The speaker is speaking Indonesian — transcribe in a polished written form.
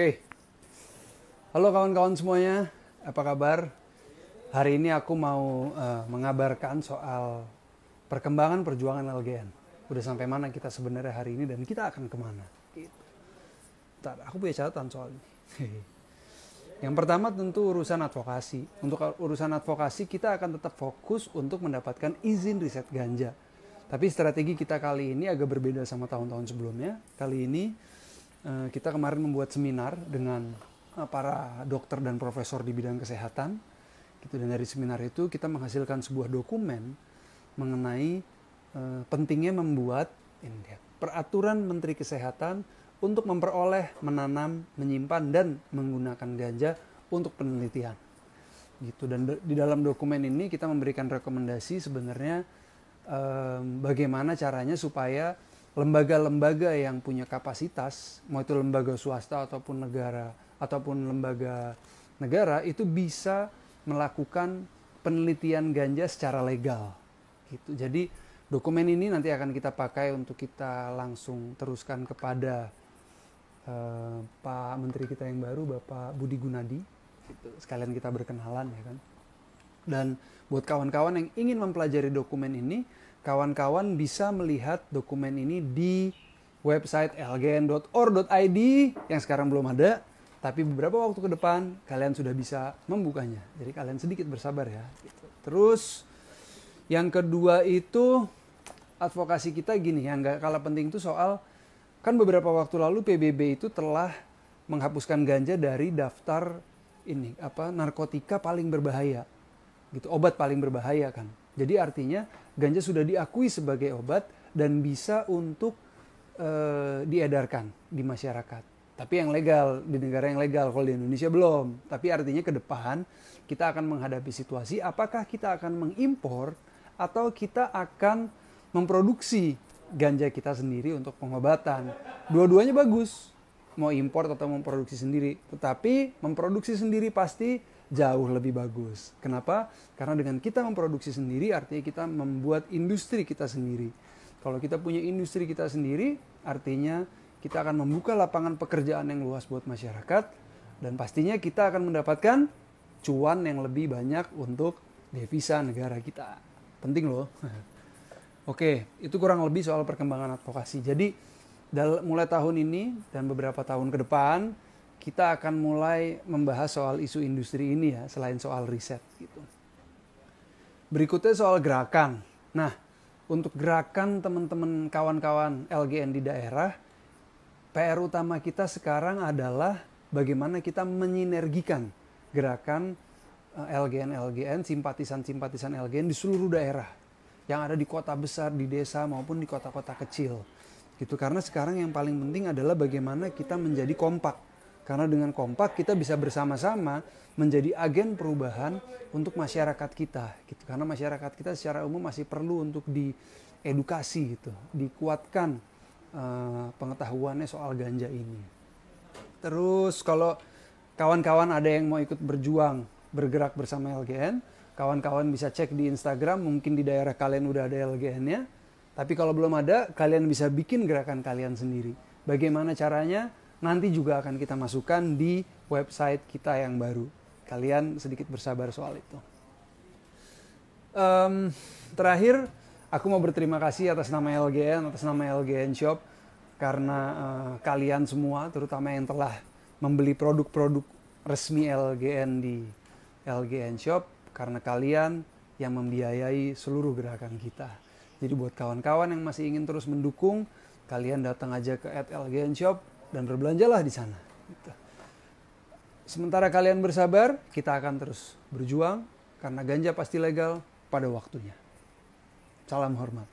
Oke, halo kawan-kawan semuanya, apa kabar? Hari ini aku mau mengabarkan soal perkembangan perjuangan LGN. Udah sampai mana kita sebenarnya hari ini dan kita akan kemana? Gitu. Bentar, aku punya catatan soal ini. Yang pertama tentu urusan advokasi. Untuk urusan advokasi kita akan tetap fokus untuk mendapatkan izin riset ganja. Tapi strategi kita kali ini agak berbeda sama tahun-tahun sebelumnya. Kali ini kita kemarin membuat seminar dengan para dokter dan profesor di bidang kesehatan. Dan dari seminar itu kita menghasilkan sebuah dokumen mengenai pentingnya membuat peraturan Menteri Kesehatan untuk memperoleh, menanam, menyimpan, dan menggunakan ganja untuk penelitian. Dan di dalam dokumen ini kita memberikan rekomendasi sebenarnya bagaimana caranya supaya lembaga-lembaga yang punya kapasitas, mau itu lembaga swasta ataupun negara ataupun lembaga negara, itu bisa melakukan penelitian ganja secara legal. Jadi dokumen ini nanti akan kita pakai untuk kita langsung teruskan kepada Pak Menteri kita yang baru, Bapak Budi Gunadi. Sekalian kita berkenalan ya kan. Dan buat kawan-kawan yang ingin mempelajari dokumen ini, kawan-kawan bisa melihat dokumen ini di website lgn.or.id yang sekarang belum ada, tapi beberapa waktu ke depan kalian sudah bisa membukanya. Jadi kalian sedikit bersabar ya. Terus yang kedua itu advokasi kita gini, yang gak kalah penting itu soal, kan beberapa waktu lalu PBB itu telah menghapuskan ganja dari daftar narkotika paling berbahaya. Obat paling berbahaya kan. Jadi artinya ganja sudah diakui sebagai obat dan bisa untuk diedarkan di masyarakat. Tapi yang legal, di negara yang legal, kalau di Indonesia belum. Tapi artinya ke depan kita akan menghadapi situasi apakah kita akan mengimpor atau kita akan memproduksi ganja kita sendiri untuk pengobatan. Dua-duanya bagus, mau impor atau memproduksi sendiri. Tetapi memproduksi sendiri pasti jauh lebih bagus. Kenapa? Karena dengan kita memproduksi sendiri artinya kita membuat industri kita sendiri. Kalau kita punya industri kita sendiri, artinya kita akan membuka lapangan pekerjaan yang luas buat masyarakat dan pastinya kita akan mendapatkan cuan yang lebih banyak untuk devisa negara kita. Penting loh. Oke, itu kurang lebih soal perkembangan advokasi. Jadi mulai tahun ini dan beberapa tahun ke depan kita akan mulai membahas soal isu industri ini ya, selain soal riset gitu. Berikutnya soal gerakan. Nah, untuk gerakan teman-teman kawan-kawan LGN di daerah, PR utama kita sekarang adalah bagaimana kita menyinergikan gerakan LGN, simpatisan-simpatisan LGN di seluruh daerah yang ada di kota besar, di desa maupun di kota-kota kecil. Karena sekarang yang paling penting adalah bagaimana kita menjadi kompak. Karena dengan kompak kita bisa bersama-sama menjadi agen perubahan untuk masyarakat kita. Karena masyarakat kita secara umum masih perlu untuk diedukasi, dikuatkan pengetahuannya soal ganja ini. Terus kalau kawan-kawan ada yang mau ikut berjuang, bergerak bersama LGN, kawan-kawan bisa cek di Instagram, mungkin di daerah kalian udah ada LGN-nya. Tapi kalau belum ada, kalian bisa bikin gerakan kalian sendiri. Bagaimana caranya? Nanti juga akan kita masukkan di website kita yang baru. Kalian sedikit bersabar soal itu. Terakhir, aku mau berterima kasih atas nama LGN, atas nama LGN Shop. Karena kalian semua, terutama yang telah membeli produk-produk resmi LGN di LGN Shop. Karena kalian yang membiayai seluruh gerakan kita. Jadi buat kawan-kawan yang masih ingin terus mendukung, kalian datang aja ke @LGN Shop dan berbelanjalah di sana. Sementara kalian bersabar, kita akan terus berjuang karena ganja pasti legal pada waktunya. Salam hormat.